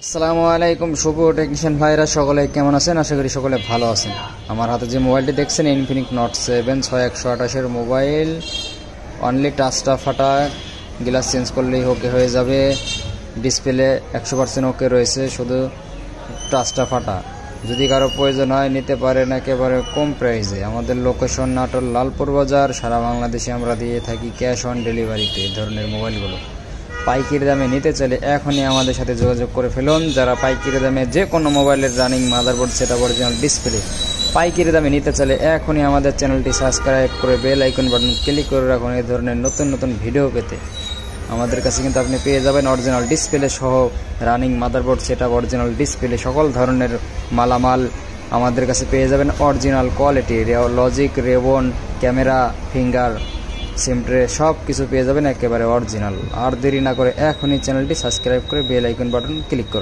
আসসালামু আলাইকুম শুভ টেকনিশিয়ান ভাইরা সকলে কেমন আছেন? আশা করি সকলে ভালো আছেন। আমার হাতে যে মোবাইলটি দেখছেন ইনফিনিক্স নট 7 6128 মোবাইল। অনলি টাচটা ফাটা, গ্লাস চেঞ্জ করলেই ওকে হয়ে যাবে। ডিসপ্লে 100% ওকে রয়েছে, শুধু টাচটা ফাটা। যদি কারো প্রয়োজন হয় নিতে পারেন একেবারে কম প্রাইসে। আমাদের লোকেশন নাটোর লালপুর বাজার। সারা বাংলাদেশে আমরা দিয়ে থাকি ক্যাশ অন ডেলিভারিতে এই ধরনের মোবাইলগুলো। পাইকারি দামে নিতে চাইলে এখনই আমাদের সাথে যোগাযোগ করে ফেলুন। যারা পাইকারি দামে যে কোনো মোবাইলের running motherboard setup original display পাইকারি দামে নিতে চাইলে এখনই আমাদের চ্যানেলটি সাবস্ক্রাইব করে বেল আইকন বাটন ক্লিক করে রাখুন এই ধরনের নতুন নতুন ভিডিও পেতে। আমাদের কাছে কিন্তু আপনি পেয়ে যাবেন অরিজিনাল ডিসপ্লে সহ running motherboard setup original display সকল ধরনের মালামাল আমাদের কাছে পেয়ে যাবেন original quality. Logic, ribbon, camera, finger, sim tray সব কিছু পেয়ে যাবেন একেবারে অরিজিনাল। আর দেরি না করে এখনই চ্যানেলটি সাবস্ক্রাইব করে বেল আইকন বাটন ক্লিক করুন।